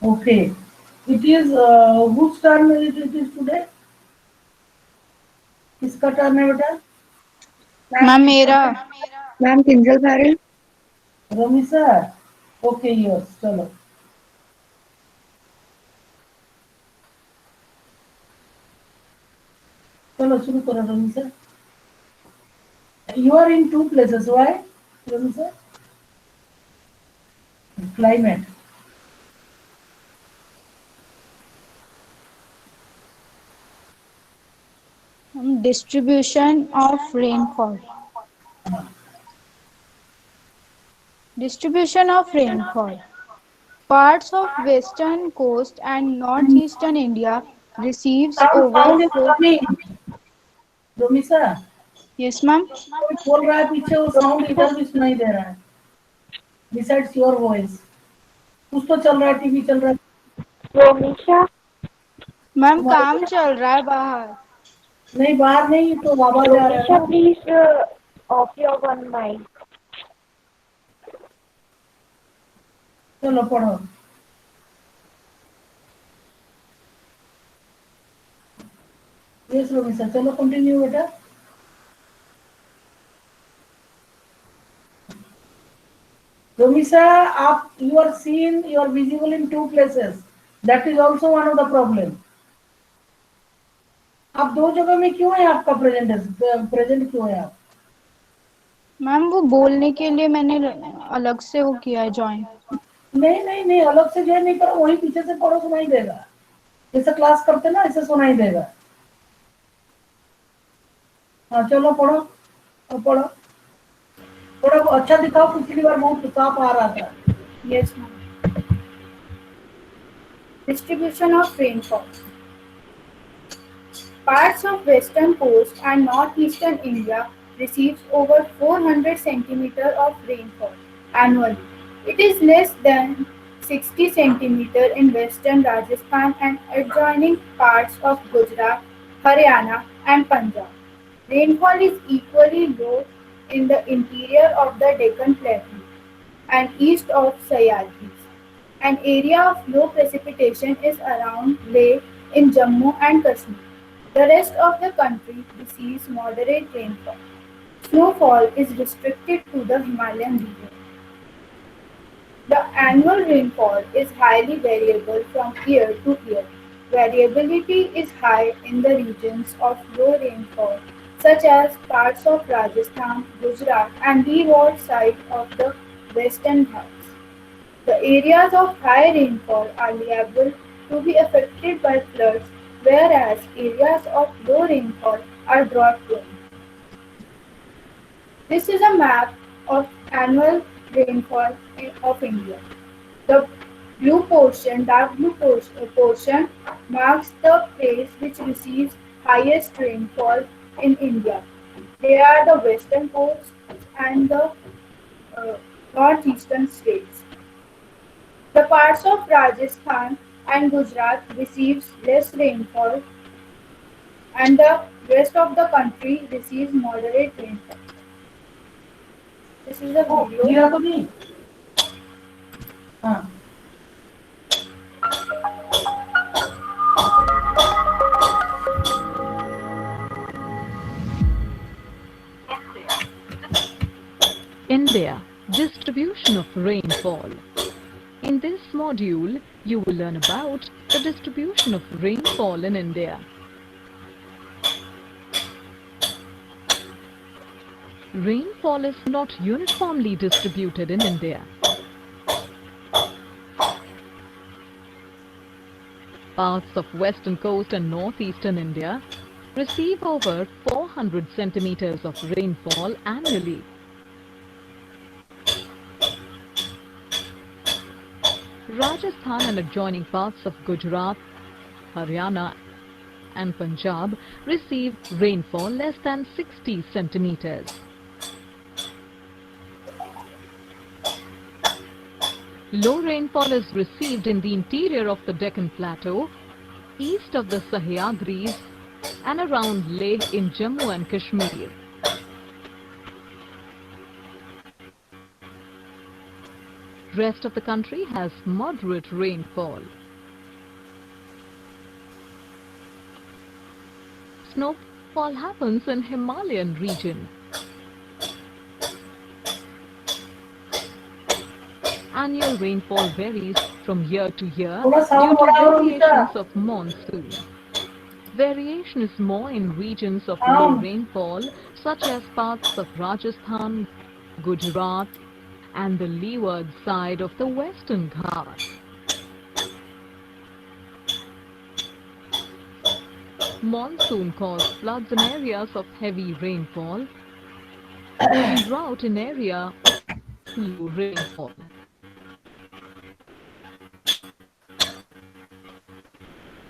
Okay. It is whose turn it is today? किसका turn है बेटा? मैम मेरा। Ma'am Kinjal Merrill. Rummy sir. Okay, yes. चलो. चलो शुरू करो rummy sir. You are in two places. Why? Rami sir? Climate. Distribution of rainfall. Distribution of rainfall. Parts of western coast and northeastern India receives Sound over sound is four. coming. Rami sir. Yes, ma'am. कोई बोल रहा है पीछे वो sound इधर भी सुनाई दे रहा है. Besides your voice. कुछ तो चल रहा है टीवी चल रहा है. रोमिशा। मैम तुम्हारे काम चल रहा है बाहर। नहीं बाहर नहीं तो आवाज आ रहा है रोमिशा ना. Please off your own mic. चलो पढ़ो. Yes Rami sir. चलो कंटिन्यू बेटा. Rami sir, आप you are seen, you are visible in two places. That is also one of the problem. आप दो जगह में क्यों है आपका प्रेजेंट क्यों है आप? मैम वो बोलने के लिए मैंने अलग से वो किया है ज्वाइन। नहीं नहीं नहीं अलग से ज्वाइन नहीं करो वहीं पीछे से पढ़ो सुनाई देगा. जैसे क्लास करते ना ऐसे सुनाई देगा. हाँ चलो पढ़ो. अब पढ़ो. थोड़ा अच्छा दिखाओ पिछली बार बहुत साफ आ रहा था. Yes, ma'am. Distribution of rainfall. Parts of western coast and northeastern India receives over 400 centimeter of rainfall annually. It is less than 60 centimeter in western Rajasthan and adjoining parts of Gujarat, Haryana and Punjab. Rainfall is equally low in the interior of the Deccan Plateau and east of Sahyadris. An area of low precipitation is around Leh in Jammu and Kashmir. The rest of the country receives moderate rainfall. Snowfall is restricted to the Himalayan region. The annual rainfall is highly variable from year to year. Variability is high in the regions of low rainfall, such as parts of Rajasthan, Gujarat, and leeward side of the Western Ghats. The areas of high rainfall are liable to be affected by floods, whereas areas of low rainfall are drought-prone. This is a map of annual rainfall of India. The dark blue portion marks the place which receives highest rainfall in India. They are the western coast and the uh, northeastern states. The parts of Rajasthan and Gujarat receives less rainfall and the rest of the country receives moderate rainfall. This is a video. गिरा तो नहीं. हाँ. India, distribution of rainfall. In this module, you will learn about the distribution of rainfall in India. Rainfall is not uniformly distributed in India. Parts of western coast and northeastern India receive over 400 centimeters of rainfall annually. Rajasthan and adjoining parts of Gujarat, Haryana and Punjab receive rainfall less than 60 centimeters. Low rainfall is received in the interior of the Deccan Plateau, east of the Sahyadris and around Leh in Jammu and Kashmir. Rest of the country has moderate rainfall. Snowfall happens in Himalayan region. Annual rainfall varies from year to year थोड़ा due sound to बढ़ाओ variations मीठा। of monsoon. Variation is more in regions of low Sound। rainfall such as parts of Rajasthan, Gujarat and the leeward side of the Western Ghats. Monsoon caused floods in areas of heavy rainfall and drought in area of low rainfall.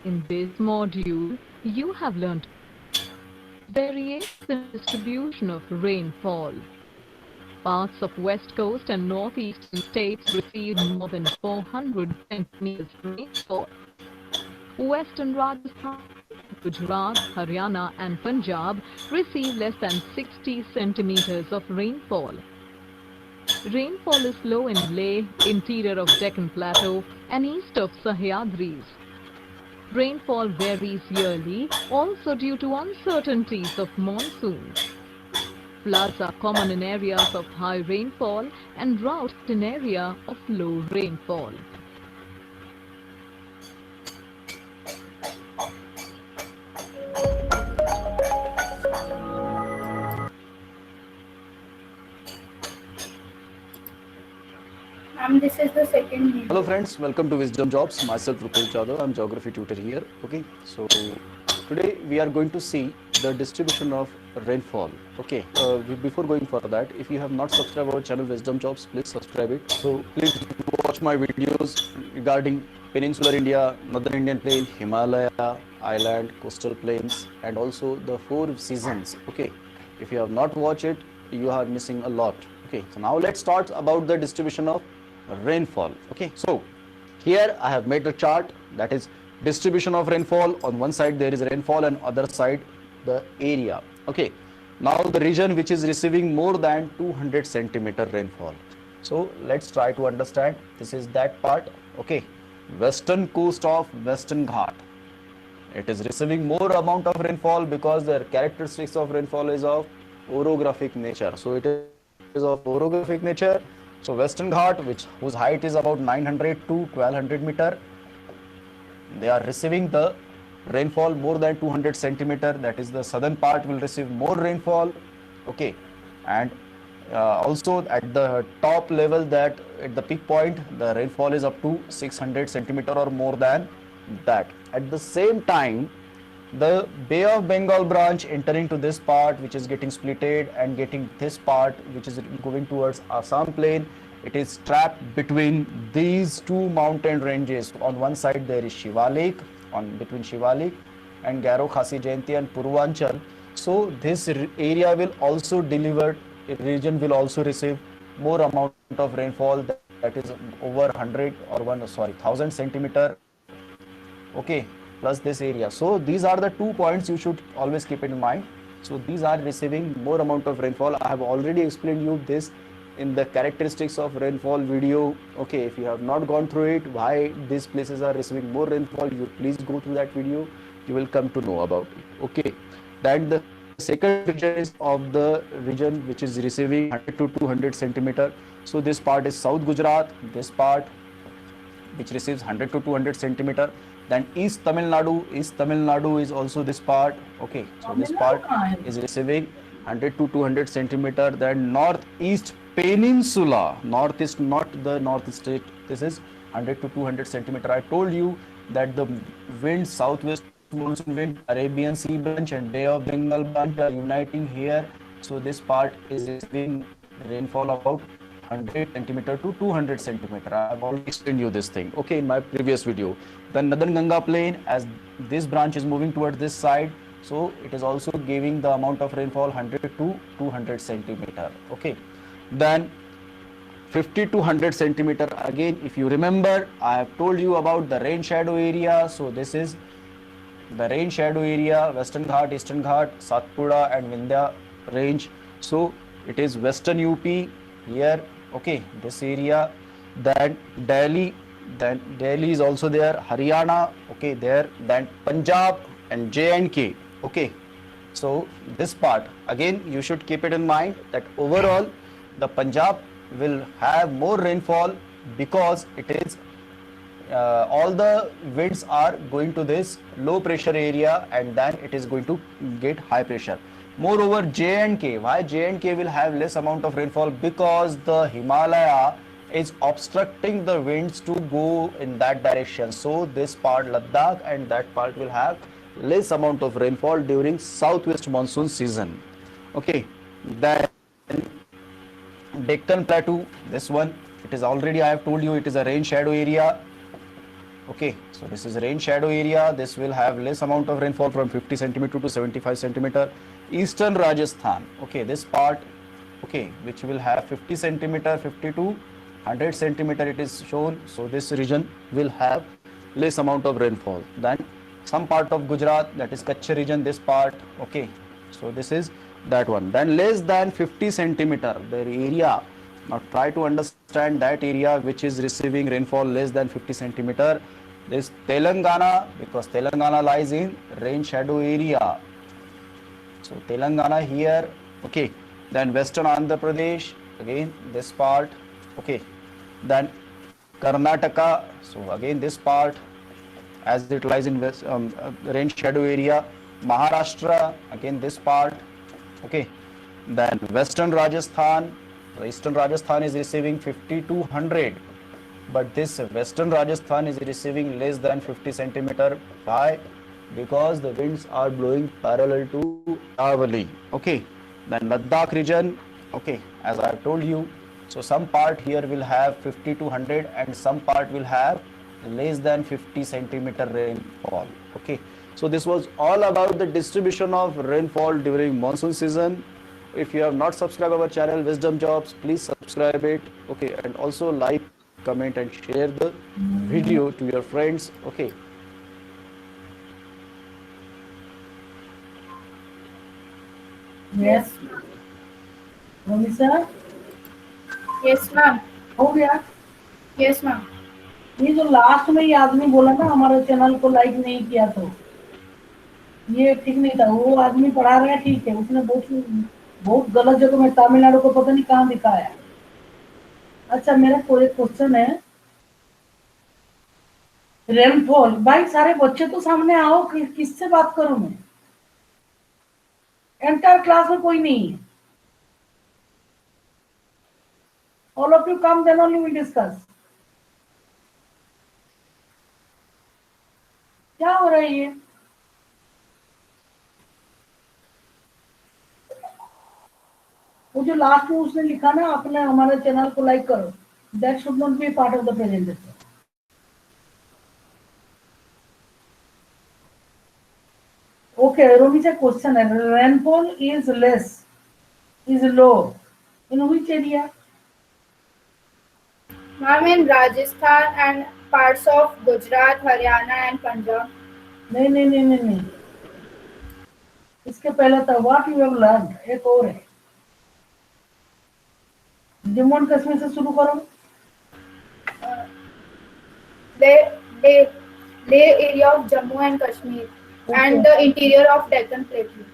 In this module, you have learnt variation in distribution of rainfall. Parts of west coast and northeastern states receive more than 400 centimeters rainfall. Western Rajasthan, Gujarat, Haryana and Punjab receive less than 60 centimeters of rainfall. Rainfall is low in Leh, interior of Deccan Plateau and east of Sahyadris. Rainfall varies yearly, also due to uncertainties of monsoon. Floods are common in areas of high rainfall and drought in area of low rainfall. This is the second video. Hello friends, welcome to Wisdom Jobs. Myself Rupesh Jadhav, I'm geography tutor here. Okay, so today we are going to see the distribution of rainfall. Okay, before going for that, if you have not subscribed our channel Wisdom Jobs, please subscribe it. So please watch my videos regarding Peninsular India, Northern Indian Plain, Himalaya, Island, Coastal Plains and also the 4 seasons. Okay, if you have not watched it, you are missing a lot. Okay, so now let's start about the distribution of rainfall. Okay, so here I have made a chart that is distribution of rainfall. On one side there is rainfall and other side the area. Okay, now the region which is receiving more than 200 centimeter rainfall. So let's try to understand. This is that part. Okay, western coast of Western Ghat, it is receiving more amount of rainfall because the characteristics of rainfall is of orographic nature. So it is of orographic nature. So Western Ghat, whose height is about 900 to 1200 meter, they are receiving the rainfall more than 200 centimeter. That is the southern part will receive more rainfall. Okay, and also at the top level, that at the peak point the rainfall is up to 600 centimeter or more than that. At the same time, the Bay of Bengal branch entering to this part which is getting splitted and getting this part which is going towards Assam plain. It is trapped between these two mountain ranges. On one side there is Shivalik, between Shivalik and Garo Khasi Jayanti and Purvanchal. So this area will also deliver, region will also receive more amount of rainfall, that is over 1000 centimeter. Okay, plus this area. So these are the 2 points you should always keep in mind. So these are receiving more amount of rainfall. I have already explained you this in the characteristics of rainfall video. Okay, if you have not gone through it, why these places are receiving more rainfall, you please go through that video, you will come to know about it. Okay, then the second region is of the region which is receiving 100 to 200 centimeter. So this part is South Gujarat, this part which receives 100 to 200 centimeter. Then East Tamil Nadu is also this part. Okay, so this part is receiving 100 to 200 centimeter. Then Northeast Peninsula, Northeast, not the North state, this is 100 to 200 centimeter. I told you that the wind, southwest monsoon wind, Arabian Sea branch and Bay of Bengal branch are uniting here. So this part is receiving rainfall about 100 centimeter to 200 centimeter. I have already explained you this thing, okay, in my previous video. The Northern Ganga plain, as this branch is moving towards this side, so it is also giving the amount of rainfall 100 to 200 centimeter. Okay, then 50 to 100 centimeter. Again, if you remember, I have told you about the rain shadow area. So this is the rain shadow area, Western Ghat, Eastern Ghat, Satpura and Vindhya range. So it is Western UP here. Okay, this area then Delhi, then Delhi is also there, Haryana, okay, there, then Punjab and J&K, okay. So this part again you should keep it in mind that overall the Punjab will have more rainfall because it is all the winds are going to this low pressure area and then it is going to get high pressure. Moreover, J&K, why J&K will have less amount of rainfall? Because the Himalaya is obstructing the winds to go in that direction. So this part Ladakh and that part will have less amount of rainfall during southwest monsoon season. Okay, then Deccan Plateau, this one, it is already, I have told you, it is a rain shadow area. Okay, so this is rain shadow area. This will have less amount of rainfall from 50 centimeter to 75 centimeter. Eastern Rajasthan, okay, this part, okay, which will have 50 centimeter, 50 to 100 centimeter it is shown. So this region will have less amount of rainfall. Then some part of Gujarat, that is Kutch region, this part, okay, so this is that one. Then less than 50 centimeter, the area, now try to understand that area which is receiving rainfall less than 50 centimeter. This Telangana, because Telangana lies in rain shadow area. So Telangana here, okay. Then Western Andhra Pradesh, again this part, okay. Then Karnataka, so again this part as it lies in west, rain shadow area. Maharashtra, again this part, okay. Then Western Rajasthan, the Eastern Rajasthan is receiving 50 to 100, but this Western Rajasthan is receiving less than 50 centimeter. Why? Because the winds are blowing parallel to southerly. Okay, then Ladakh region, okay, as I have told you, so some part here will have 50 to 100 and some part will have less than 50 centimeter rainfall. Okay, so this was all about the distribution of rainfall during monsoon season. If you have not subscribed our channel Wisdom Jobs, please subscribe it, okay, and also like, comment and share the video to your friends. Okay, Yes. Romi sir Yes, ma'am. हो गया? Yes, ma'am. ये जो last में ये आदमी बोला ना हमारे चैनल को लाइक नहीं किया तो ये ठीक नहीं था। वो आदमी पढ़ा रहा है ठीक है, उसने बहुत गलत जगह में तमिलनाडु को पता नहीं कहाँ दिखाया। अच्छा मेरा कोई क्वेश्चन है, रेनफॉल, भाई सारे बच्चे तो सामने आओ, किससे बात करूं मैं? एंटायर क्लास में कोई नहीं है। All of you come, then only we discuss. क्या हो रहा है ये? वो जो लास्ट में उसने लिखा ना अपने हमारे चैनल को लाइक करो, that should not be part of the presentation. Okay, Romi's a question. Rainfall is less, is low. In which area? Ma'am, in Rajasthan and parts of Gujarat, Haryana and Punjab. नहीं। इसके पहले था what you have learned, एक और है। Jammu and Kashmir से शुरू करो। The area of Jammu and Kashmir and the interior of Deccan Plateau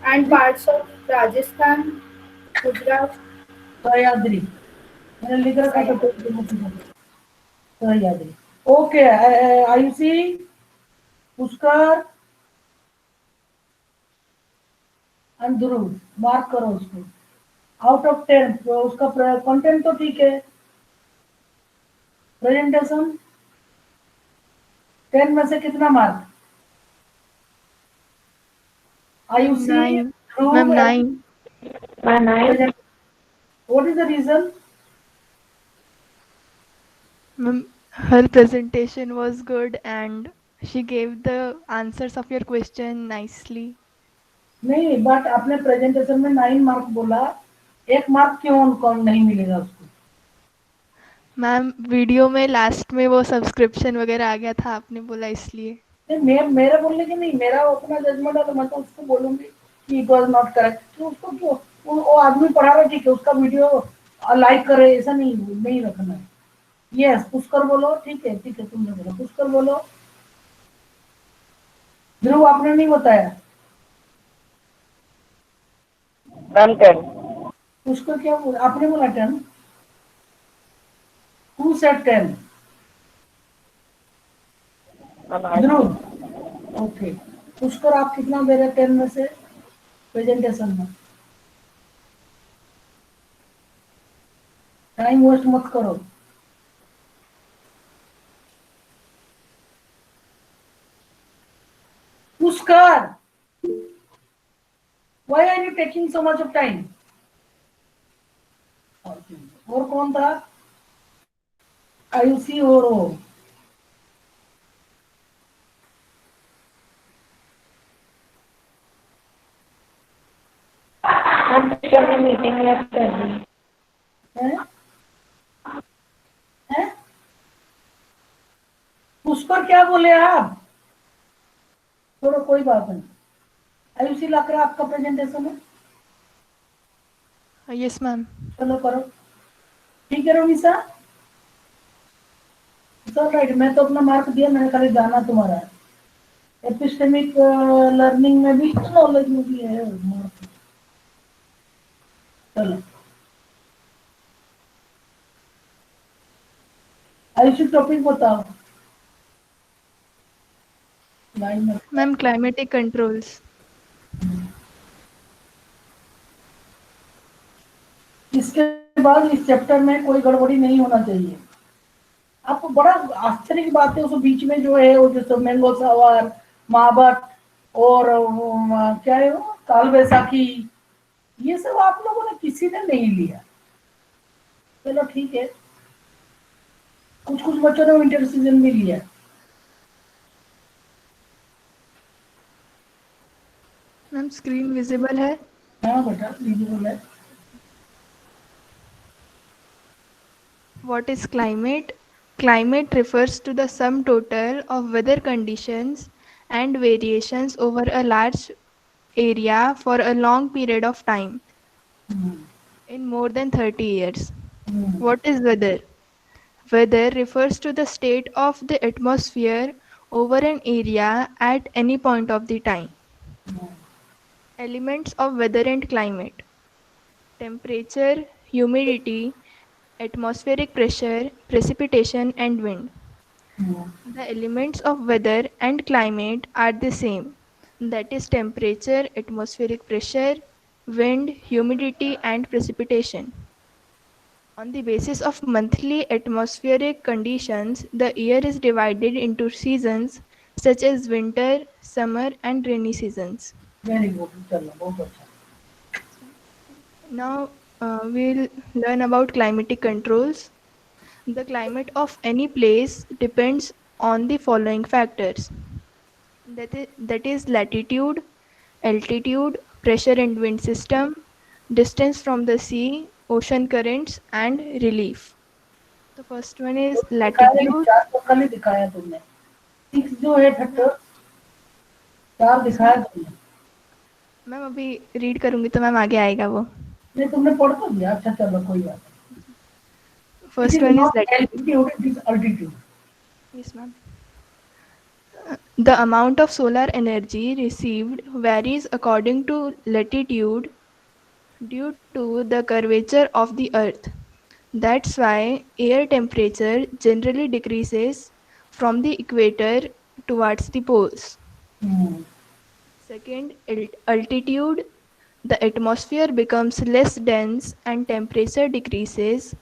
and parts of Rajasthan, Gujarat. Sahyadri, मैंने लिख रखा था Sahyadri. Okay, Ayushi, Pushkar and Dhruv, mark करो उसको। आउट ऑफ 10 उसका कंटेंट तो ठीक है, प्रेजेंटेशन 10 में से कितना mark? Ayushi, Dhruv, ma'am 9। Nine. What is the reason? Ma'am, her presentation was good and she gave the answers of your question nicely. नहीं, बट अपने प्रेजेंटेशन में 9 मार्क बोला, 1 मार्क क्यों उनको नहीं मिलेगा उसको? मैम वीडियो में लास्ट में वो सब्सक्रिप्शन वगैरह आ गया था, आपने बोला इसलिए। नहीं, मेरा बोलने की नहीं, मेरा अपना जजमेंट है तो मैं तो उसको बोलूंगी इट वाज नॉट करेक्ट, तो उसको क्यों, वो आदमी पढ़ा रहा है, ठीक है, उसका वीडियो लाइक करे, ऐसा नहीं नहीं रखना है। यस, पुष्कर बोलो, ठीक है ठीक है, तुमने बोला पुष्कर बोलो। ध्रुव आपने नहीं बताया। मैम 10। पुष्कर क्या बोला, आपने बोला 10। Who said 10? Dhruv. Okay, Pushkar आप कितना दे रहे 10 में से प्रेजेंटेशन में? टाइम वेस्ट मत करो। Pushkar, why are you taking so much of time? और कौन था? आयुषी और वो मैम टीचर ने मीटिंग लेफ्ट कर दी। हैं? हैं? पुष्कर क्या बोले आप? छोड़ो, कोई बात नहीं। आयुषी लग रहा आपका प्रेजेंटेशन है? Yes, ma'am. चलो करो, ठीक है रोमिसा। राइट, मैं तो अपना मार्क दिया, मैंने खाली जाना तुम्हारा है। एपिस्टेमिक लर्निंग में भी, नॉलेज में भी है मार्क। चलो आयुषी टॉपिक बताओ। लाइन में Ma'am, climatic controls. इसके बाद इस चैप्टर में कोई गड़बड़ी नहीं होना चाहिए। आपको बड़ा आश्चर्य की बात है, उस बीच में जो है वो जो मैंगो सावर, महाबत और क्या है वो काल बैसाखी, ये सब आप लोगों ने किसी ने नहीं लिया। चलो ठीक है, कुछ कुछ बच्चों ने विंटर सीजन भी लिया। Ma'am, screen visible है? हाँ बेटा, विजिबल है। What is climate? Climate refers to the sum total of weather conditions and variations over a large area for a long period of time in more than 30 years. What is weather? Weather refers to the state of the atmosphere over an area at any point of the time. Elements of weather and climate: temperature, humidity, atmospheric pressure, precipitation, and wind. The elements of weather and climate are the same, that is, temperature, atmospheric pressure, wind, humidity, and precipitation. On the basis of monthly atmospheric conditions, the year is divided into seasons such as winter, summer, and rainy seasons. Very good, चलो बहुत अच्छा। Now we'll learn about climatic controls. The climate of any place depends on the following factors. That is latitude, altitude, pressure and wind system, distance from the sea, ocean currents, and relief. The first one is latitude. चार तो कल ही दिखाया तुमने, 6 जो है factor 4 दिखाया तुमने। Ma'am अभी रीड करूंगी तो मैम आगे आएगा वो। नहीं, तुमने पढ़ तो दिया। अच्छा चलो कोई बात नहीं। First one is latitude. Altitude, it is altitude. Yes, ma'am. The amount of solar energy received varies according to latitude due to the curvature of the earth. That's why air temperature generally decreases from the equator towards the poles. Second, altitude. The atmosphere becomes less dense and temperature decreases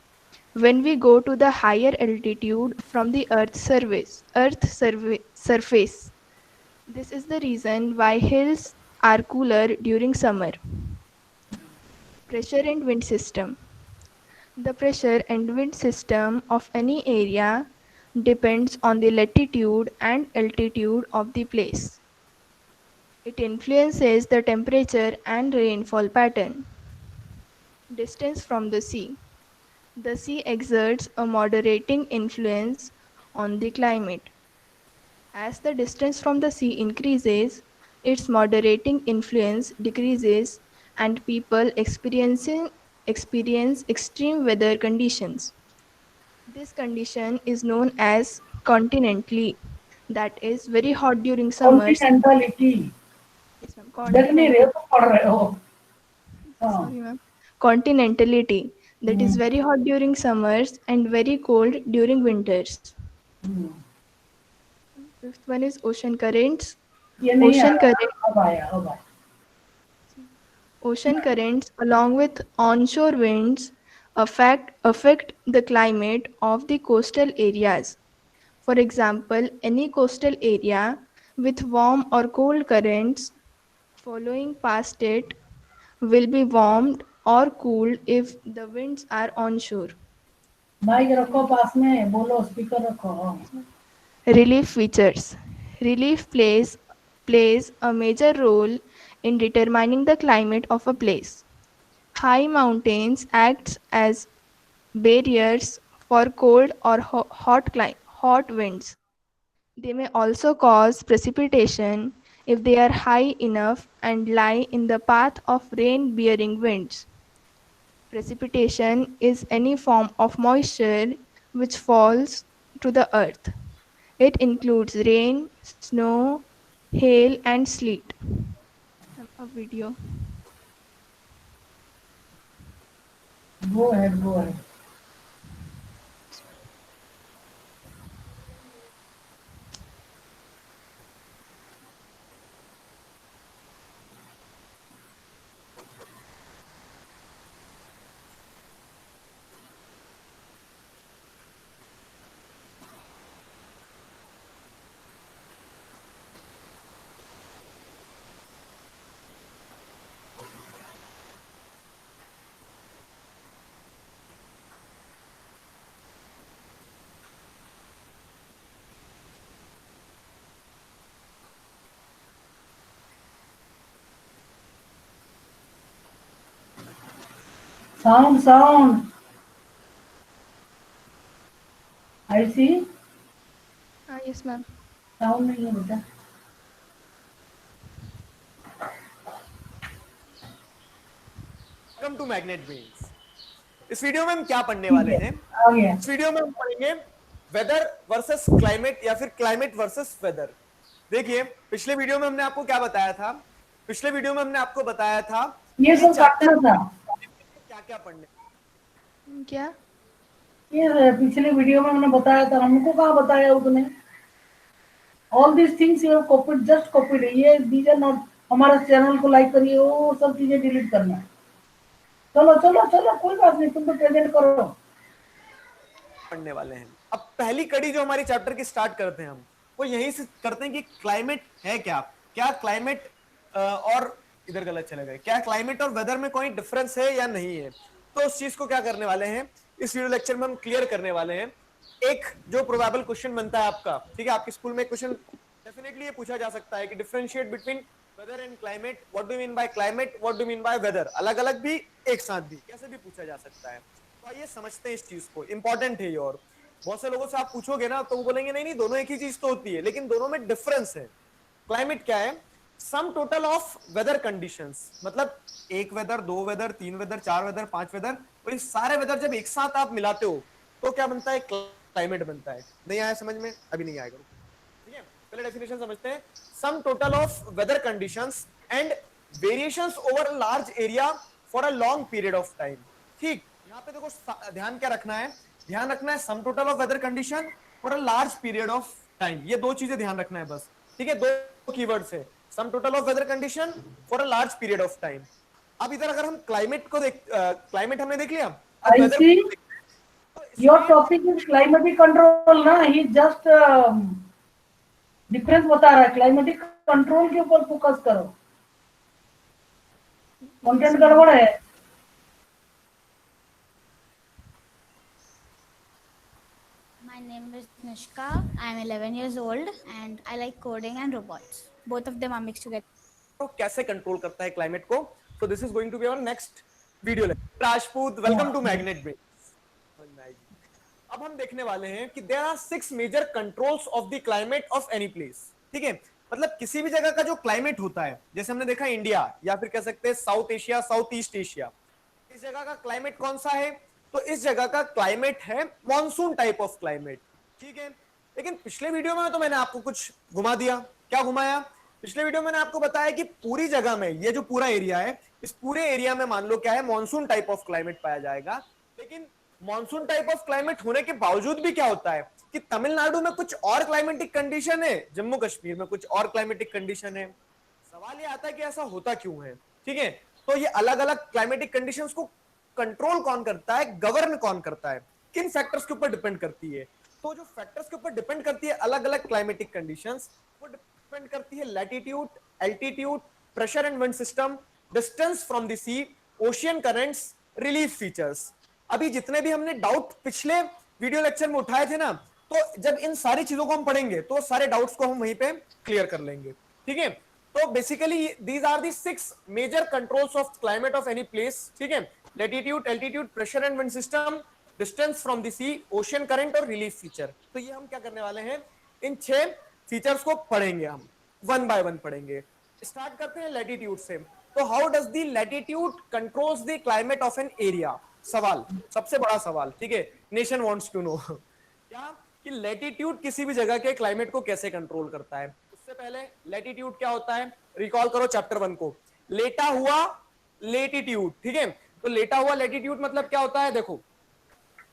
when we go to the higher altitude from the Earth's surface. This is the reason why hills are cooler during summer. Pressure and wind system. The pressure and wind system of any area depends on the latitude and altitude of the place. It influences the temperature and rainfall pattern. Distance from the sea. The sea exerts a moderating influence on the climate. As the distance from the sea increases, its moderating influence decreases and people experience extreme weather conditions. This condition is known as continentally, that is very hot during summers. कॉन्टिनेंटलिटी Yes, ma'am. देख नहीं रहे हो तो पढ़ रहे हो. हाँ. Sorry, ma'am. Continentality, that is hmm, very hot during summers and very cold during winters. Hmm. Fifth one is ocean currents. ये नहीं Ocean आया. current, अब आया, अब आया. ocean currents, along with onshore winds, affect the climate of the coastal areas. For example, any coastal area with warm or cold currents following past it will be warmed or cooled if the winds are onshore. Mic रखो पास में, बोलो, speaker रखो. हाँ. Relief features. Relief plays a major role in determining the climate of a place. High mountains act as barriers for cold or hot winds. They may also cause precipitation if they are high enough and lie in the path of rain-bearing winds. Precipitation is any form of moisture which falls to the earth. It includes rain, snow, hail, and sleet. A video. Go ahead, go ahead. Sound. I see. Yes, ma'am. Sound नहीं है बेटा. Welcome to magnet brains. इस video में हम क्या पढ़ने वाले हैं? आ गया. इस वीडियो में हम पढ़ेंगे वेदर वर्सेस क्लाइमेट या फिर क्लाइमेट वर्सेस वेदर. देखिए, पिछले वीडियो में हमने आपको क्या बताया था? पिछले वीडियो में हमने आपको बताया था ये सब काटना था. क्या क्या पढ़ने. क्या? ये पिछले वीडियो में हमने बताया था. हमको कहाँ बताया उसने? All these things you have copied, just copied. ये these are not. हमारे चैनल को लाइक करिए, वो सब चीजें डिलीट करना है. चलो चलो चलो, कोई बात नहीं, तुम तो प्रेजेंट करो. पढ़ने वाले हैं. अब पहली कड़ी जो हमारी चैप्टर की स्टार्ट करते हैं हम, वो यहीं से करते हैं कि क्लाइमेट है क्या. क्या क्लाइमेट और इधर गलत चले गए. क्या क्लाइमेट और वेदर में कोई डिफरेंस है या नहीं है? तो उस चीज को क्या करने वाले हैं इस वीडियो लेक्चर में हम क्लियर करने वाले हैं. एक जो प्रोबेबल क्वेश्चन बनता है आपका, ठीक है, आपके स्कूल में क्वेश्चन डेफिनेटली ये पूछा जा सकता है कि differentiate between weather and climate. What do mean by climate, what do mean by weather. अलग अलग भी, एक साथ भी, कैसे भी पूछा जा सकता है. तो आइए समझते हैं इस चीज को. इंपॉर्टेंट है ये. और बहुत से लोगों से आप पूछोगे ना तो वो बोलेंगे नहीं नहीं, दोनों एक ही चीज तो होती है, लेकिन दोनों में डिफरेंस है. क्लाइमेट क्या है? Sum total of weather conditions. मतलब एक वेदर, दो वेदर, तीन वेदर, चार वेदर, पांच वेदर, और ये सारे वेदर जब एक साथ आप मिलाते हो तो क्या बनता है? क्लाइमेट बनता है. नहीं आया समझ में? अभी नहीं आएगा. ठीक है, पहले डेफिनेशन समझते हैं. Sum total of weather conditions and variations over a large area for a long period of time. ठीक, यहाँ पे देखो ध्यान क्या रखना है. ध्यान रखना है sum total of weather condition for a large period of time. ये दो चीजें ध्यान रखना है बस. ठीक है, दो कीवर्ड्स है. Sum total of weather condition for a large period of time. अब इधर अगर हम क्लाइमेट को क्लाइमेट हमने देख लिया. I see. Your topic is climatic control ना. He just डिफरेंस बता रहा है. क्लाइमेटिक कंट्रोल के ऊपर फोकस करो. कंटेंट गड़बड़ है. My name is Nishka. I am 11 years old and I like coding and robots. Both of them are mixed together. तो कैसे कंट्रोल करता है क्लाइमेट को? So this is going to be our next video lecture. Rajput, welcome to Magnet Bay. अब हम देखने वाले हैं कि there are 6 major controls of the climate of any place. ठीक है, मतलब किसी भी जगह का जो क्लाइमेट होता है, जैसे हमने देखा इंडिया या फिर कह सकते हैं south Asia, south east Asia, इस जगह का क्लाइमेट कौन सा है? तो इस जगह का क्लाइमेट है मॉनसून टाइप ऑफ क्लाइमेट, ठीक है। लेकिन पिछले वीडियो में तो मैंने आपको कुछ घुमा दिया। क्या घुमाया? पिछले वीडियो में मैंने आपको बताया कि पूरी जगह में, ये जो पूरा एरिया है, इस पूरे एरिया में मान लो क्या है, मॉनसून टाइप ऑफ क्लाइमेट पाया जाएगा। लेकिन मॉनसून टाइप ऑफ क्लाइमेट होने के बावजूद भी क्या होता है कि तमिलनाडु में कुछ और क्लाइमेटिक कंडीशन है, जम्मू कश्मीर में कुछ और क्लाइमेटिक कंडीशन है। सवाल ये आता है कि ऐसा होता क्यों है, ठीक है। तो ये अलग अलग क्लाइमेटिक कंडीशंस को कंट्रोल कौन करता है, गवर्न कौन करता है, किन फैक्टर्स के ऊपर डिपेंड करती है? तो जो फैक्टर्स के ऊपर डिपेंड करती है अलग अलग क्लाइमेटिक कंडीशंस, वो डिपेंड करती है latitude, altitude, pressure and wind system, distance from the sea, ocean currents, relief features. अभी जितने भी हमने डाउट पिछले वीडियो लेक्चर में उठाए थे ना, तो जब इन सारी चीजों को हम पढ़ेंगे तो सारे डाउट्स को हम वहीं पे क्लियर कर लेंगे, ठीक है। तो basically these are the 6 major controls of climate of any place, ठीक है। Latitude, altitude, pressure and wind system, distance from the sea, ocean current और रिलीफ फीचर। तो ये हम क्या करने वाले हैं, इन 6 फीचर्स को पढ़ेंगे, हम वन बाय वन पढ़ेंगे। स्टार्ट करते हैं लैटिट्यूड से। तो how does the latitude controls the climate of an area? सवाल, सबसे बड़ा सवाल, ठीक है, नेशन वांट्स टू नो क्या कि लैटिट्यूड किसी भी जगह के क्लाइमेट को कैसे कंट्रोल करता है। उससे पहले लैटिट्यूड क्या होता है, रिकॉल करो चैप्टर 1 को। लेटा हुआ लैटिट्यूड, ठीक है। तो लेटा हुआ लैटिट्यूड मतलब क्या होता है? देखो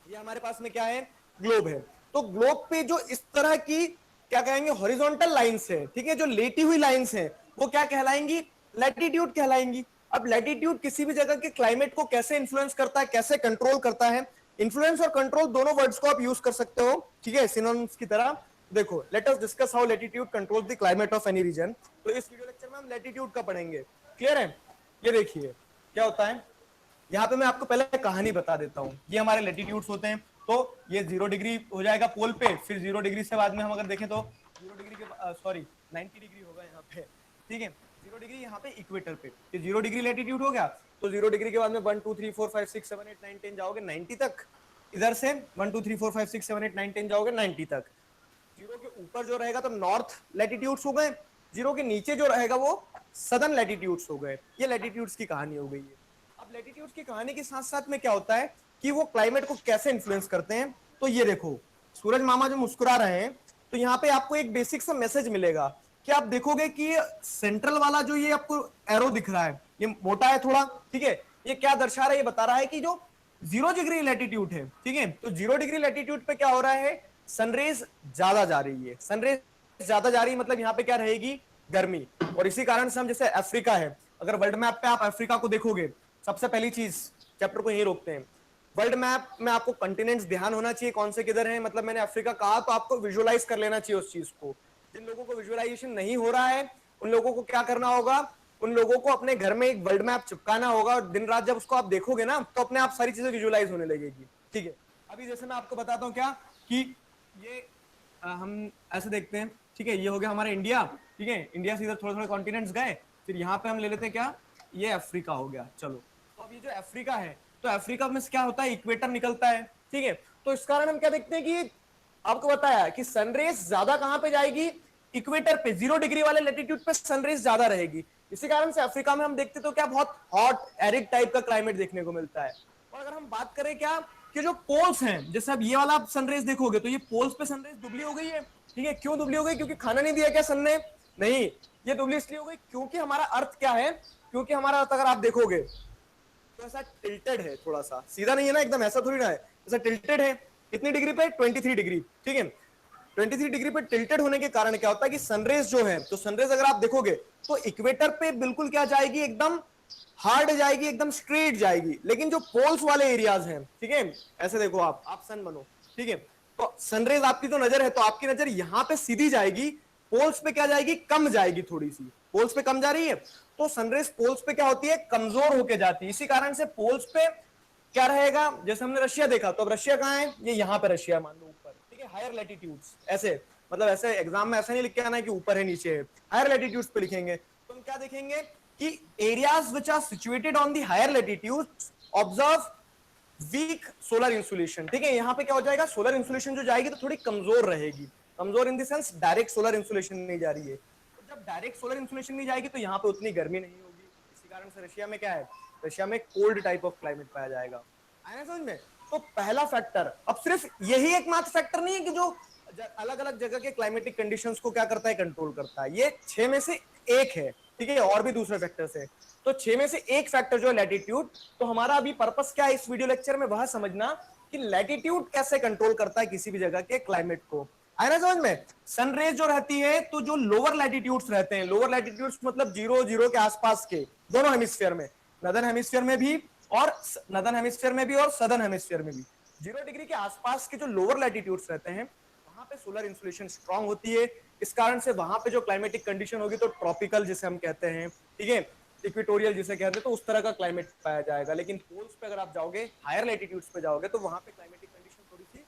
ये हमारे पास में क्या है, ग्लोब है। तो ग्लोब पे जो इस तरह की क्या कहेंगे, हॉरिजॉन्टल लाइंस है, ठीक है, जो लेटी हुई लाइंस है, वो क्या कहलाएंगी, लैटिट्यूड कहलाएंगी। अब लैटिट्यूड किसी भी जगह के क्लाइमेट को कैसे इन्फ्लुएंस करता है, कैसे कंट्रोल करता है? इन्फ्लुएंस और कंट्रोल दोनों वर्ड्स को आप यूज कर सकते हो, ठीक है, सिनोनिम्स की तरह। देखो, let us discuss how latitude controls the climate of any region. तो इस वीडियो लेक्चर में हम लैटिट्यूड का पढ़ेंगे, क्लियर है। ये देखिए क्या होता है, यहाँ पे मैं आपको पहले कहानी बता देता हूँ। ये हमारे लैटिट्यूड्स होते हैं। तो ये 0 डिग्री हो जाएगा पोल पे, फिर 0 डिग्री से बाद में हम अगर देखें तो 0 डिग्री के सॉरी 90 डिग्री होगा यहाँ पे, ठीक है। 0 डिग्री यहाँ पे इक्वेटर पे, ये 0 डिग्री लैटिट्यूड हो गया। तो 0 डिग्री के बाद में 1 2 3 4 5 6 7 8 9 10 जाओगे 90 तक। इधर से 1 2 3 4 5 6 7 8 9 10 जाओगे 90 तक। 0 के ऊपर जो रहेगा तो नॉर्थ लैटिट्यूड्स हो गए, 0 के नीचे जो रहेगा वो सदर्न लैटिट्यूड्स हो गए। ये लैटिट्यूड्स की कहानी हो गई है। अब लैटिट्यूड्स की कहानी के साथ साथ में क्या होता है कि वो क्लाइमेट को कैसे इन्फ्लुएंस करते हैं। तो ये देखो, सूरज मामा जो मुस्कुरा रहे हैं, तो यहाँ पे आपको एक बेसिक सा मैसेज मिलेगा कि आप देखोगे कि सेंट्रल वाला जो ये आपको एरो दिख रहा है, ये मोटा है थोड़ा, ठीक है। ये क्या दर्शा रहा है, ये बता रहा है कि जो 0 डिग्री लैटिट्यूड है, ठीक है, तो 0 डिग्री लैटिट्यूड पे क्या हो रहा है, सनरेज ज्यादा जा रही है। सनरेज ज्यादा जा रही है मतलब यहाँ पे क्या रहेगी, गर्मी। और इसी कारण से हम, जैसे अफ्रीका है, अगर वर्ल्ड मैप पे आप अफ्रीका को देखोगे, सबसे पहली चीज, चैप्टर को यही रोकते हैं, वर्ल्ड मैप में आपको कंटिनेंट्स ध्यान होना चाहिए कौन से किधर है। मतलब मैंने अफ्रीका कहा तो आपको विजुअलाइज कर लेना चाहिए उस चीज को। जिन लोगों को विजुअलाइजेशन नहीं हो रहा है, उन लोगों को क्या करना होगा, उन लोगों को अपने घर में एक वर्ल्ड मैप चिपकाना होगा, और दिन रात जब उसको आप देखोगे ना, तो अपने आप सारी चीजें विजुअलाइज होने लगेगी, ठीक है। अभी जैसे मैं आपको बताता हूँ क्या कि ये हम ऐसे देखते हैं, ठीक है, ये हो गया हमारा इंडिया, ठीक है। इंडिया से इधर थोड़े थोड़े कॉन्टिनेंट्स गए, फिर यहाँ पे हम ले लेते हैं क्या, ये अफ्रीका हो गया। चलो, तो अब ये जो अफ्रीका है, तो अफ्रीका में क्या होता है, इक्वेटर निकलता है, ठीक है। तो इस कारण हम क्या देखते हैं कि आपको बताया कि सनरेज ज्यादा कहां पे जाएगी, इक्वेटर पे, 0 डिग्री वाले लैटिट्यूड पे सनरेज ज्यादा रहेगी। इसी कारण से अफ्रीका में हम देखते तो क्या, बहुत हॉट एरिड टाइप का क्लाइमेट देखने को मिलता है। और अगर हम बात करें क्या कि जो पोल्स हैं, जैसे अब ये वाला आप सनरेज देखोगे तो ये पोल्स पे सनरेज दुबली हो गई है, ठीक है। क्यों दुबली हो गई, क्योंकि खाना नहीं दिया क्या सन ने, नहीं, ये दुबली इसलिए हो गई क्योंकि हमारा अर्थ क्या है, क्योंकि हमारा अर्थ अगर आप देखोगे तो ऐसा टिल्टेड है, थोड़ा सा सीधा नहीं है ना, एकदम ऐसा थोड़ी ना है, ऐसा टिल्टेड है। कितनी डिग्री पे, 23 डिग्री, ठीक है। 23 डिग्री पे टिल्टेड होने के कारण क्या होता है कि सनरेज जो है, तो सनरेज अगर आप देखोगे तो इक्वेटर पे बिल्कुल क्या जाएगी, एकदम हार्ड जाएगी, एकदम स्ट्रेट जाएगी। लेकिन जो पोल्स वाले एरियाज हैं, ठीक है, ऐसे देखो आप सन बनो, ठीक है, तो सनरेज आपकी जो नजर है, तो आपकी नजर यहां पे सीधी जाएगी, पोल्स पे क्या जाएगी, कम जाएगी, थोड़ी सी पोल्स पे कम जा रही है। तो सनरेज पोल्स पे क्या होती है, कमजोर होके जाती है। इसी कारण से पोल्स पे क्या रहेगा, जैसे हमने रशिया देखा, तो अब रशिया कहाँ है, ये यहाँ पे रशिया मान लो ऊपर, ठीक है, हायर लैटिट्यूड्स। ऐसे मतलब ऐसे एग्जाम में ऐसा नहीं लिख के आना है कि ऊपर है नीचे है, हायर लैटिट्यूड्स पे लिखेंगे। तो हम क्या देखेंगे कि areas which are situated on the higher latitudes observe weak solar insolation, ठीक है। यहाँ पे क्या हो जाएगा, सोलर इंसुलेशन जो जाएगी तो थोड़ी कमजोर रहेगी, कमजोर in the sense direct solar insolation नहीं जा रही है। जब डायरेक्ट सोलर इंसुलेशन नहीं जाएगी तो यहाँ पे उतनी गर्मी नहीं होगी, इसी कारण से रशिया में क्या है, रशिया में कोल्ड टाइप ऑफ क्लाइमेट पाया जाएगा। आया ना समझ में? तो पहला फैक्टर, अब सिर्फ यही एकमात्र फैक्टर नहीं है कि जो अलग अलग जगह के क्लाइमेटिक कंडीशंस को क्या करता है, कंट्रोल करता है, ये 6 में से एक है, ठीक है, और भी दूसरे फैक्टर्स है। तो 6 में से एक फैक्टर जो है लैटिट्यूड, तो हमारा अभी पर्पस क्या है इस वीडियो लेक्चर में, वह समझना कि लैटिट्यूड कैसे कंट्रोल करता है किसी भी जगह के क्लाइमेट को। आया ना समझ में? सनरेज जो रहती है, तो जो लोअर लैटिट्यूड्स रहते हैं, लोअर लैटिट्यूड्स मतलब 0 के आसपास के दोनों हेमिस्फीयर में, नॉर्दर्न हेमिस्फीयर में भी और नॉर्दर्न हेमिस्फीयर में भी और सदर्न हेमिस्फीयर में भी 0 डिग्री के आसपास के जो लोअर लैटिट्यूड्स रहते हैं, वहां पे सोलर इंसुलेशन स्ट्रांग होती है। इस कारण से वहां पे जो क्लाइमेटिक कंडीशन होगी तो ट्रॉपिकल जिसे हम कहते हैं, ठीक है, इक्वेटोरियल जिसे कहते हैं, तो उस तरह का क्लाइमेट पाया जाएगा। लेकिन पोल्स पे अगर आप जाओगे, हायर लैटिट्यूड्स पे जाओगे, तो वहां पे क्लाइमेटिक कंडीशन थोड़ी सी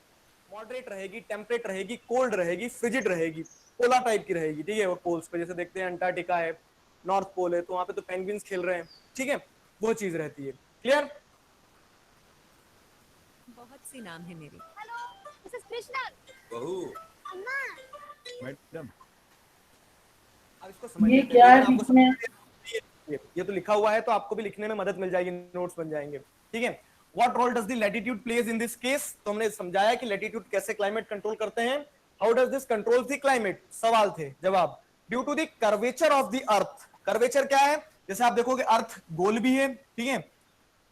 मॉडरेट रहेगी, टेम्परेट रहेगी, कोल्ड रहेगी, फ्रिजिड रहेगी, पोलर टाइप की रहेगी, ठीक है। वो पोल्स पे जैसे देखते हैं अंटार्कटिका है, नॉर्थ पोल है, तो वहां पे तो पेंगुइन्स खेल रहे हैं, ठीक है, वो चीज रहती है। क्लियर? बहुत सी नाम है मेरी। Hello, this is Krishna. बहू अम्मा। मैडम, अब इसको समझ ये लेते हैं, क्या है लेकिन आपको बीच में? ये तो लिखा हुआ है, तो आपको भी लिखने में मदद मिल जाएगी, नोट्स बन जाएंगे, ठीक है। What role does the latitude plays in this case? तो हमने समझाया कि लैटिट्यूड कैसे क्लाइमेट कंट्रोल करते हैं। How does this control the climate? सवाल थे, जवाब, due to the curvature of the earth. Curvature क्या है? जैसे आप देखोगे अर्थ गोल भी है, ठीक है,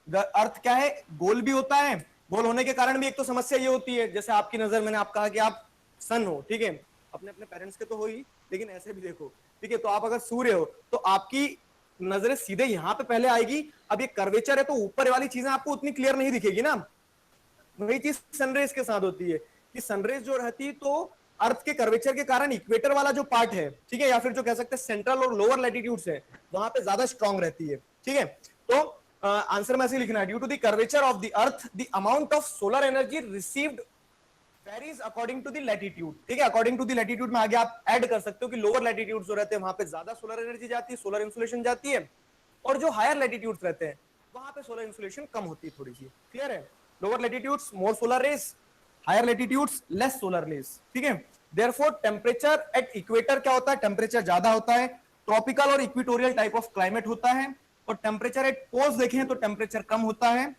अर्थ क्या है, गोल भी होता है। गोल होने के कारण भी एक तो समस्या ये होती है, जैसे आपकी नजर, मैंने आप कहा कि आप सन हो, ठीक है, अपने अपने पेरेंट्स के तो हो ही, लेकिन ऐसे भी देखो, ठीक है, तो आप अगर सूर्य हो तो आपकी नजरें सीधे यहाँ पे पहले आएगी। अब ये कर्वेचर है तो ऊपर वाली चीजें आपको उतनी क्लियर नहीं दिखेगी ना। वही चीज सनरेज के साथ होती है कि सनरेज जो रहती है तो अर्थ के कर्वेचर के कारण इक्वेटर वाला जो पार्ट है, ठीक है, या फिर जो कह सकते हैं सेंट्रल और लोअर लैटिट्यूड्स है, वहां पे ज्यादा स्ट्रांग रहती है, ठीक है। तो आंसर में ऐसे लिखना है, due to the curvature of the earth the amount of solar energy received varies according to the latitude, ठीक है। अकॉर्डिंग टू द लैटिट्यूड में आगे आप ऐड कर सकते हो कि लोअर लैटिट्यूड्स जो रहते हैं वहां पे ज्यादा सोलर एनर्जी जाती है, सोलर इंसुलेशन जाती है, और जो हायर लैटिट्यूड्स रहते हैं वहां पे सोलर इंसुलेशन कम होती है थोड़ी सी। क्लियर है? Lower latitudes more solar rays, higher latitudes less solar rays, ठीक है। देयरफॉर टेम्परेचर एट इक्वेटर क्या होता है? टेम्परेचर ज्यादा होता है। ट्रॉपिकल और इक्वेटोरियल टाइप ऑफ क्लाइमेट होता है। और टेम्परेचर एट पोल्स देखें तो टेम्परेचर कम होता है।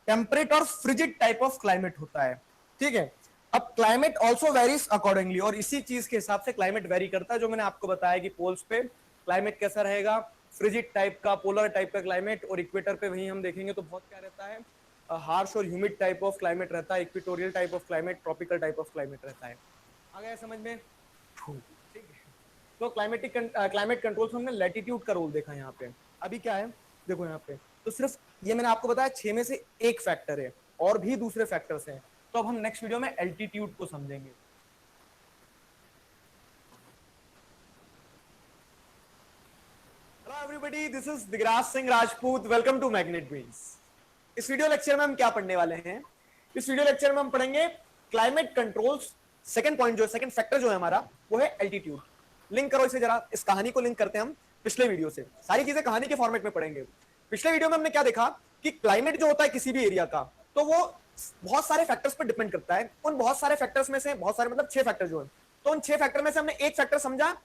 टेम्परेट और फ्रिजिड टाइप ऑफ क्लाइमेट होता है, ठीक है। अब क्लाइमेट ऑल्सो वेरीज अकॉर्डिंगली, और इसी चीज के हिसाब से क्लाइमेट वेरी करता है, जो मैंने आपको बताया कि पोल्स पे क्लाइमेट कैसा रहेगा, फ्रिजिड टाइप का, पोलर टाइप का क्लाइमेट, और इक्वेटर पे वही हम देखेंगे तो बहुत क्या रहता है, हार्श और ह्यूमिड टाइप ऑफ क्लाइमेट रहता है, equatorial type of climate, tropical type of climate रहता है। आ गया समझ में? ठीक है। तो क्लाइमेट कंट्रोल से हमने लैटिट्यूड का रोल देखा यहाँ पे। अभी क्या है देखो यहाँ पे, तो सिर्फ ये मैंने आपको बताया 6 में से एक फैक्टर है, और भी दूसरे फैक्टर्स हैं। तो अब हम नेक्स्ट वीडियो में एल्टीट्यूड को समझेंगे। Hello everybody, this is Digraj Singh Rajput, welcome to magnet brains. इस वीडियो लेक्चर में हम क्या पढ़ने वाले हैं? इस वीडियो लेक्चर में हम पढ़ेंगे क्लाइमेट कंट्रोल्स। सेकंड पॉइंट जो है, सेकंड फैक्टर जो है हमारा, वो है एल्टीट्यूड। लिंक करो इसे जरा, इस कहानी को लिंक करते हैं हम पिछले वीडियो से। सारी चीजें कहानी के फॉर्मेट में पढ़ेंगे। पिछले वीडियो में हमने क्या देखा कि क्लाइमेट जो होता है किसी भी एरिया का, तो वो बहुत सारे फैक्टर्स पर डिपेंड करता है। उन बहुत सारे फैक्टर्स में से, बहुत सारे मतलब 6 फैक्टर जो है, तो उन 6 फैक्टर में से हमने एक फैक्टर समझा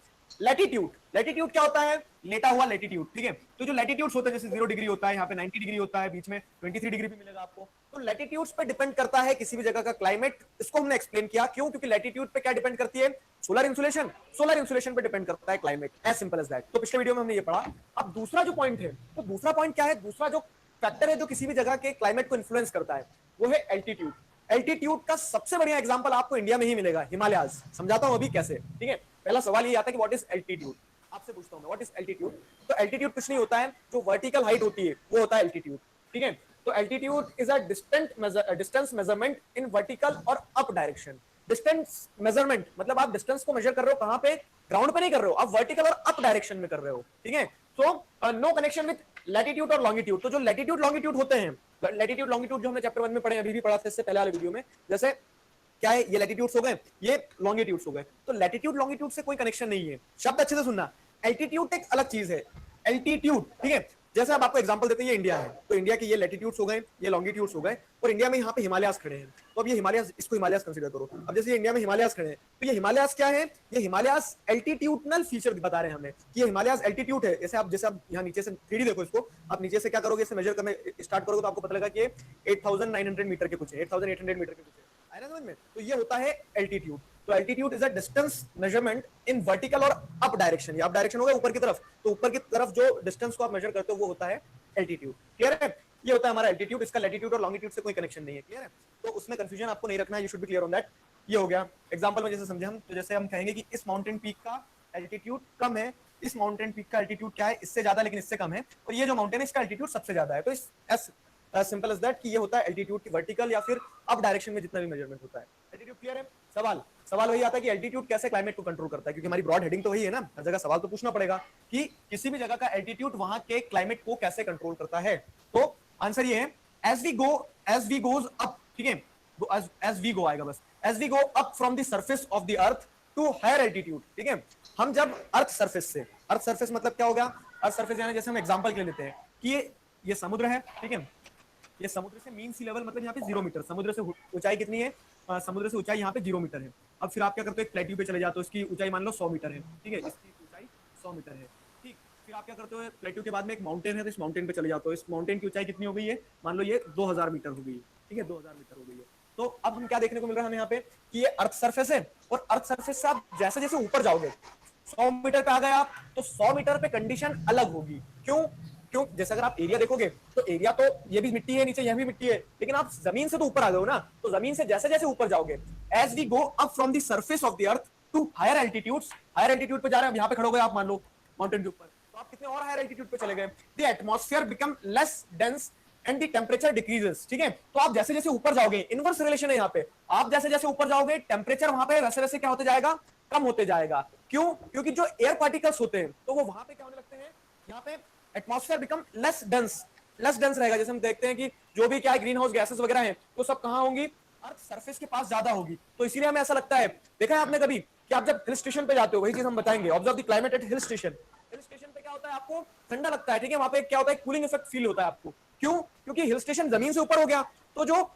लैटिट्यूड। लैटिट्यूड क्या होता है? लेटा हुआ लैटिट्यूड, ठीक है। तो जो लैटिट्यूड्स होता है, जैसे 0 डिग्री होता है, यहाँ पे 90 डिग्री होता है, बीच में 23 डिग्री भी मिलेगा आपको। तो लैटिट्यूड्स पे डिपेंड करता है किसी भी जगह का क्लाइमेट। इसको हमने एक्सप्लेन किया, क्यों? क्योंकि लैटिट्यूड पे क्या डिपेंड करती है? Solar insolation. सोलर इंसुलेशन पे डिपेंड करता है climate, as simple as that. तो पिछले वीडियो में हमने ये पढ़ा। अब दूसरा जो पॉइंट है, तो दूसरा पॉइंट क्या है? दूसरा जो फैक्टर है जो किसी भी जगह के क्लाइमेट को इन्फ्लुएंस करता है, वो है एल्टीट्यूड। एल्टीट्यूड का सबसे बढ़िया एग्जांपल आपको इंडिया में ही मिलेगा, हिमालयाज। समझाता हूं अभी कैसे, ठीक है। पहला सवाल ये आता है कि व्हाट इज एल्टीट्यूड। आपसे पूछता हूं मैं, व्हाट इज एल्टीट्यूड? तो एल्टीट्यूड कुछ नहीं होता है, जो वर्टिकल हाइट होती है वो होता है एल्टीट्यूड, ठीक है। तो altitude is a distance measurement in vertical और अप डायरेक्शन। डिस्टेंस मेजरमेंट मतलब आप डिस्टेंस को मेजर कर रहे हो कहां पे? ग्राउंड पे नहीं कर रहे हो, आप वर्टिकल और अप डायरेक्शन में कर रहे हो, ठीक है। So no connection with latitude और लॉन्गिट्यूड। तो जो लैटिट्यूड लॉन्गिट्यूड होते हैं, लैटिट्यूड लॉन्गिट्यूड जो हमने चैप्टर 1 में पढ़े, अभी भी पढ़ा था इससे पहले वाले वीडियो में, जैसे क्या है, ये लैटिट्यूड्स हो गए, ये लॉन्गिट्यूड्स हो गए। तो लैटिट्यूड लॉन्गिट्यूड से कोई कनेक्शन नहीं है। शब्द अच्छे से सुनना, एल्टीट्यूड एक अलग चीज है। एल्टीट्यूड, ठीक है, जैसे अब आपको एग्जांपल देते हैं, ये इंडिया है, तो इंडिया के ये लैटिट्यूड्स हो गए, ये लॉन्गिट्यूड्स हो गए, और इंडिया में यहाँ पे हिमालयास खड़े हैं। तो अब ये हिमालयास, इसको हिमालयास कंसीडर करो। अब जैसे इंडिया में हिमालयास खड़े हैं, तो ये हिमालयास क्या है? ये हिमालयास एल्टीट्यूडनल फीचर बता रहे हैं हमें कि ये हिमालयास एल्टीट्यूड है। जैसे आप यहाँ नीचे से 3D देखो इसको, आप नीचे से क्या करोगे, इसे मेजर करने स्टार्ट करोगे तो आपको पता लगा कि 8,900 मीटर के कुछ है, 8,800 मीटर के कुछ है, आया ना समझ में? तो ये होता है एल्टीट्यूड। तो altitude is a distance measurement in vertical और अप डायरेक्शन। ये अप डायरेक्शन होगा ऊपर की तरफ, तो ऊपर की तरफ जो डिस्टेंस को आप मेजर करते हो वो होता है एल्टीट्यूड। क्लियर है? ये होता है हमारा एल्टीट्यूड। इसका लैटिट्यूड और लॉन्गिट्यूड से कोई कनेक्शन नहीं है। क्लियर है? तो उसमें कंफ्यूजन आपको नहीं रखना है, you should be clear on that. ये हो गया एग्जांपल में जैसे समझे हम, तो जैसे हम कहेंगे कि इस माउंटेन पीक का एल्टीट्यूड कम है, इस माउंटेन पीक का एल्टीट्यूड क्या है, इससे ज्यादा लेकिन इससे कम है, और ये जो माउंटेन है इसका एल्टीट्यूड सबसे ज्यादा है। तो इस एज सिंपल एज दैट कि ये होता है एल्टीट्यूड की वर्टिकल या फिर अप डायरेक्शन में जितना भी मेजरमेंट होता है। एल्टीट्यूड क्लियर है? सवाल वही आता है कि एल्टीट्यूड कैसे क्लाइमेट को कंट्रोल करता है, क्योंकि हमारी ब्रॉड हेडिंग तो वही है ना, हर जगह सवाल तो पूछना पड़ेगा कि किसी भी जगह का एल्टीट्यूड वहां के क्लाइमेट को कैसे कंट्रोल करता है। तो आंसर ये है as we goes up, ठीक है, as we go आएगा बस, as we go up from the surface of the earth to higher altitude, ठीक है। हम जब अर्थ सरफेस मतलब क्या होगा? अर्थ सरफेस यानी जैसे हम एग्जांपल के लिए लेते हैं कि ये समुद्र है, ठीक है, ये समुद्र से मीन सी लेवल मतलब यहाँ पे 0 मीटर, समुद्र से ऊंचाई कितनी है? समुद्र से ऊंचाई यहाँ पे 0 मीटर है। अब फिर आप क्या करते हो, एक प्लेट्यू पे चले जाते हो, इसकी ऊंचाई मान लो 100 मीटर है, ठीक है, इसकी ऊंचाई 100 मीटर है, ठीक। फिर आप क्या करते हो, प्लेट्यू के बाद में एक माउंटेन है, तो इस माउंटेन पे चले जाते हो, इस माउंटेन की ऊंचाई कितनी हो गई है? मान लो ये 2000 मीटर हो गई है, ठीक है, 2000 मीटर हो गई है। तो अब हम क्या देखने को मिल रहा है हमें यहाँ पे कि ये अर्थ सरफेस है, और अर्थ सरफेस से आप जैसे जैसे ऊपर जाओगे, 100 मीटर पे आ गए आप, तो 100 मीटर पे कंडीशन अलग होगी। क्यों? जैसे अगर आप एरिया देखोगे तो एरिया तो ये भी मिट्टी है, नीचे यह भी मिट्टी है, लेकिन आप जमीन से तो ऊपर आ गए हो ना, तो जमीन से जैसे जैसे ऊपर जाओगे, as we go up from the surface of the earth to higher altitudes, higher altitude पे जा रहे हैं, यहाँ पे खड़े हो गए आप मान लो माउंटेन के ऊपर, तो आप कितने और हायर एल्टीट्यूड पे चले गए, the atmosphere become less dense and the temperature decreases, ठीक है। तो आप जैसे जैसे ऊपर जाओगे, इनवर्स रिलेशन है यहाँ पे, आप जैसे जैसे ऊपर जाओगे टेम्परेचर वहां पे वैसे वैसे क्या होते जाएगा? कम होते जाएगा। क्यों? क्योंकि जो एयर पार्टिकल्स होते हैं तो वो वहां पे क्या होने लगते हैं, यहाँ पे एटमॉस्फेयर बिकम लेस डेंस रहेगा। जैसे हम देखते हैं कि जो भी क्या है ग्रीन हाउस गैसेस वगैरह हैं, तो सब कहाँ होंगी? अर्थ सरफेस के पास ज्यादा होगी। तो इसीलिए हमें ऐसा लगता है, देखा है आपने कभी कि आप जब हिल स्टेशन पे जाते हो, वही चीज हम बताएंगे, observe the climate at hill station पे क्या होता है, आपको ठंडा लगता है, ठीक है, वहां पे क्या होता है, कूलिंग इफेक्ट फील होता है आपको। क्यों? क्योंकि हिल स्टेशन जमीन से ऊपर हो गया, तो जो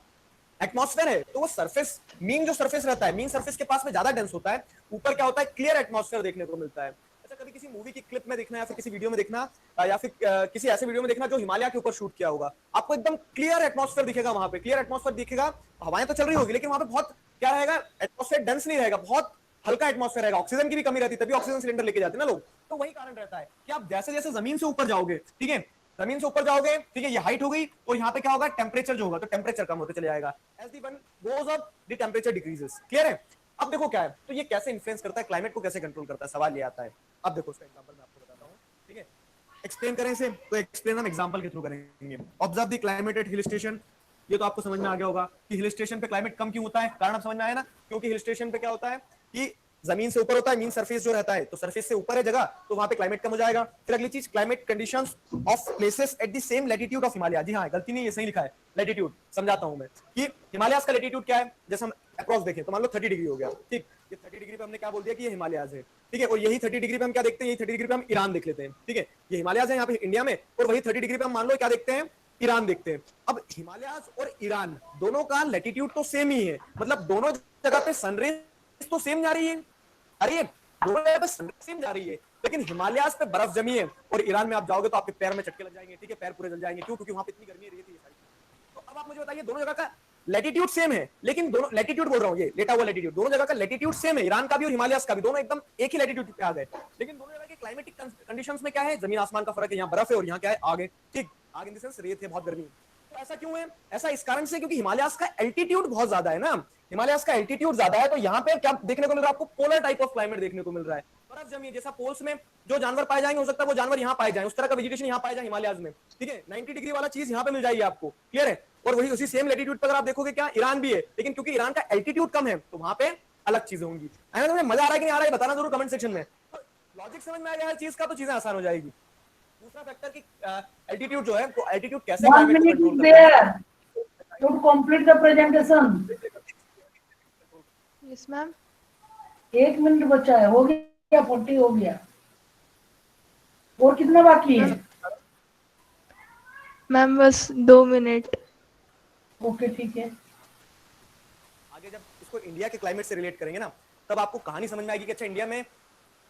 एटमॉस्फेयर है तो वो सरफेस, मीन जो सरफेस रहता है, मीन सरफेस के पास में ज्यादा डेंस होता है, ऊपर क्या होता है, क्लियर एटमॉस्फेयर देखने को मिलता है। कभी किसी मूवी की क्लिप में देखना या फिर किसी वीडियो में देखना, या फिर किसी ऐसे वीडियो में देखना जो हिमालय के ऊपर शूट किया होगा, आपको एकदम क्लियर एटमॉस्फेयर दिखेगा, वहां पे क्लियर एटमॉस्फेयर दिखेगा, हवाएं तो चल रही होगी लेकिन वहां पे बहुत क्या रहेगा, एटमॉस्फेयर डेंस नहीं रहेगा, बहुत हल्का एटमॉस्फेयर रहेगा, ऑक्सीजन की भी कमी रहती है, तभी ऑक्सीजन सिलेंडर लेके जाते हैं ना लोग। तो वही कारण रहता है कि आप जैसे जैसे जमीन से ऊपर जाओगे, ठीक है, जमीन से ऊपर जाओगे, ठीक है, ये हाइट हो गई, तो यहाँ पे क्या होगा, टेम्परेचर जो होगा, तो टेम्परेचर कम होते चले जाएगा, as the one goes up the temperature decreases. Clear है? अब देखो क्या है, तो ये कैसे इन्फ्लुएंस करता है, क्लाइमेट को कैसे कंट्रोल करता है, सवाल ये आता है। अब देखो उसका एग्जांपल मैं आपको बताता हूं, ठीक है, एक्सप्लेन करें इसे, तो एक्सप्लेन हम एग्जांपल के थ्रू करेंगे। Observe the climate at hill station, ये तो आपको समझ में आ गया होगा कि हिल स्टेशन पे क्लाइमेट कम क्यों होता है, कारण आप समझ में आया ना, क्योंकि हिल स्टेशन पे क्या होता है कि जमीन से ऊपर होता है, मीन सरफेस जो रहता है, तो सरफेस से ऊपर है जगह, तो वहां पे क्लाइमेट कम हो जाएगा। फिर अगली चीज, climate conditions of places at the same latitude of Himalaya. जी हाँ, गलती नहीं, ये सही लिखा है, लैटिट्यूड। समझाता हूं मैं कि हिमालय का लैटिट्यूड क्या है, जैसे हम अप्रॉक्स देखें तो मान लो 30 डिग्री हो गया, ठीक, ये 30 डिग्री पे हमने क्या बोल दिया कि ये हिमालयाज है, ठीक है, और यही 30 डिग्री पे हम क्या देखते हैं, यही 30 डिग्री पे हम ईरान देख लेते हैं, ठीक है, ये हिमालयाज है यहाँ पे इंडिया में, और वही 30 डिग्री पे हम मान लो क्या देखते हैं, ईरान देखते हैं। अब हिमालयाज और ईरान दोनों का लैटिट्यूड तो सेम ही है, मतलब दोनों जगह पे सनरेज तो सेम जा रही है, अरे दोनों जगह पे सनरेज सेम जा रही है, लेकिन हिमालयाज पे बर्फ जमी है, और ईरान में आप जाओगे तो आपके पैर में चटके लग जाएंगे, ठीक है, पैर पूरे जल जाएंगे। क्यों? क्योंकि वहां पे इतनी गर्मी रहती है। तो अब आप मुझे बताइए, दोनों जगह का लैटिट्यूड सेम है, लेकिन दोनों लैटिट्यूड बोल रहा हूँ, ये लेटा हुआ लैटिट्यूड, दोनों जगह का लैटिट्यूड सेम है, ईरान का भी और हिमालयाज का भी, दोनों एकदम एक ही लैटिट्यूड पे आ गए, लेकिन दोनों जगह के क्लाइमेटिक कंडीशंस में क्या है, जमीन आसमान का फर्क है, यहाँ बर्फ है और यहाँ क्या है, आग है, ठीक, आग इन द सेंस रेत है, बहुत गर्मी है। तो ऐसा क्यों है? ऐसा इस कारण से क्योंकि हिमालयाज का एल्टीट्यूड बहुत ज्यादा है ना, हिमालयाज का एल्टीट्यूड ज्यादा है, तो यहाँ पे क्या देखने को मिल रहा है आपको, पोलर टाइप ऑफ क्लाइमेट देखने को मिल रहा है, बर्फ जमी, जैसा पोल्स में जो जानवर पाए जाएंगे, हो सकता है वो जानवर यहाँ पाए जाए, उस तरह का वेजिटेशन यहाँ पाए जाए हिमालयाज में, ठीक है, 90 डिग्री वाला चीज यहाँ पे मिल जाएगी आपको। क्लियर है? और वही उसी सेम लैटिट्यूड पर अगर आप देखोगे क्या, ईरान भी है, लेकिन क्योंकि ईरान का एल्टीट्यूड कम है तो वहां पे अलग चीजें होंगी। तुम्हें मजा आ रहा है कि नहीं आ रहा है, बताना जरूर कमेंट सेक्शन में। तो लॉजिक समझ में आ गया हर चीज का, तो चीजें आसान हो जाएगी। दूसरा फैक्टर की एल्टीट्यूड जो है, तो एल्टीट्यूड कैसे क्लाइमेट को कंट्रोल करता है। To complete the presentation. Yes, ma'am. 1 minute बचा है, हो गया, 40 हो गया, और कितना बाकी है? मैम बस 2 मिनट। ओके ठीक है। आगे जब इसको इंडिया के क्लाइमेट से रिलेट करेंगे ना, तब आपको कहानी समझ में आएगी कि अच्छा इंडिया में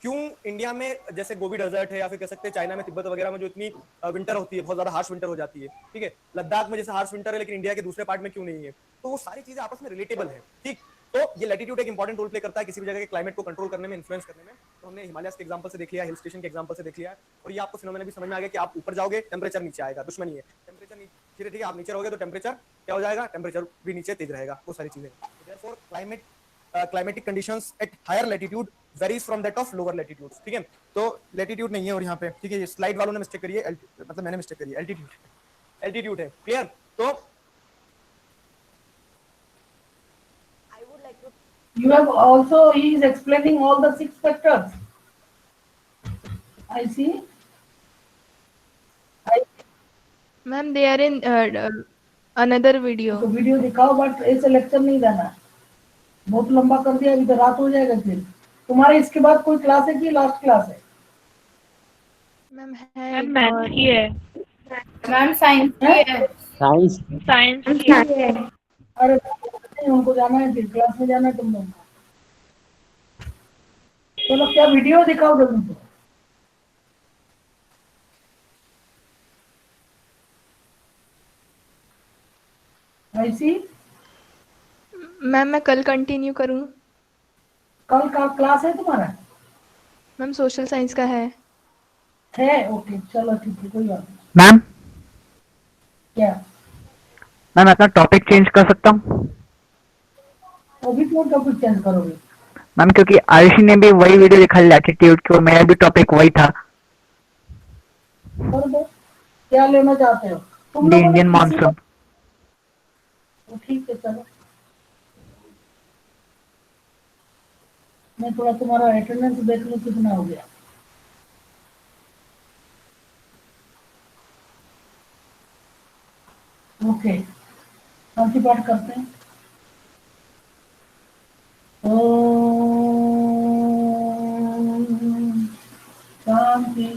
क्यों, इंडिया में जैसे गोबी डेजर्ट है या फिर कह सकते हैं चाइना में तिब्बत वगैरह में जो इतनी विंटर होती है, बहुत ज्यादा हार्श विंटर हो जाती है, ठीक है, लद्दाख में जैसे हार्श विंटर है लेकिन इंडिया के दूसरे पार्ट में क्यों नहीं है, तो वो सारी चीजें आपस में रिलेटेबल है, ठीक। तो ये लैटिट्यूड एक इंपॉर्टेंट रोल प्ले करता है किसी भी जगह के क्लाइमेट को कंट्रोल करने में, इन्फ्लुएंस करने में। तो हमने हिमालय के एग्जांपल से देख लिया, हिल स्टेशन के एग्जांपल से देख लिया, और ये आपको फिनोमेना भी समझ में आ गया कि आप ऊपर जाओगे टेम्परेचर नीचे आएगा, दुश्मनी है, टेम्परेचर नीचे, ठीक है, आप नीचे रहोगे तो टेम्परेचर क्या हो जाएगा, टेम्परेचर भी नीचे तेज रहेगा, वो सारी चीजें। Therefore climatic conditions at higher latitude varies from that of lower latitudes, ठीक है। तो लैटिट्यूड नहीं है और यहाँ पे, ठीक है, ये स्लाइड वालों ने मिस्टेक करी है, मतलब मैंने मिस्टेक करी है, एल्टीट्यूड है, क्लियर। तो You have also, he is explaining all the 6 factors. I see. Ma'am they are in another video. तो वीडियो दिखाओ, बट ऐसे लेक्चर नहीं देना, बहुत लंबा कर दिया, अभी तो रात हो जाएगा। फिर तुम्हारे इसके बाद कोई क्लास है कि लास्ट क्लास है? मैम है मैम की है, मैम साइंस की है, साइंस की है। अरे नहीं, उनको जाना है, फिर क्लास में जाना है तुम लोग को। चलो क्या वीडियो दिखाओ जल्दी से। ऐसी मैम मैं कल कंटिन्यू करूँ? कल का क्लास है तुम्हारा? मैम सोशल साइंस का है। ओके चलो ठीक है, कोई बात नहीं। मैम क्या मैम अपना टॉपिक चेंज कर सकता हूँ? अभी क्यों टॉपिक चेंज करोगे? मैम क्योंकि आयुषी ने भी वही वीडियो दिखा लैटिट्यूड की, और मेरा भी टॉपिक वही था। कर दो, क्या लेना चाहते हो तुम द लोगों ने? Indian monsoon. तो ठीक है चलो, मैं थोड़ा तुम्हारा अटेंडेंस देख लूं कितना हो गया। ओके, शांति पाठ करते हैं। ओम शांति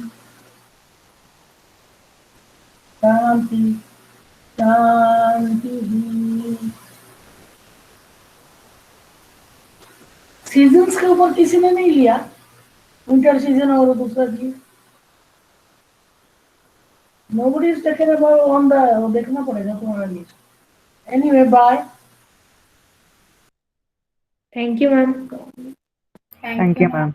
शांति शांति। सीजन्स के ऊपर किसी ने नहीं लिया, विंटर सीजन और दूसरा चीज nobody is taken about on the, वो देखना पड़ेगा तुम्हारे लिए। Anyway bye, thank you ma'am. Thank you ma'am.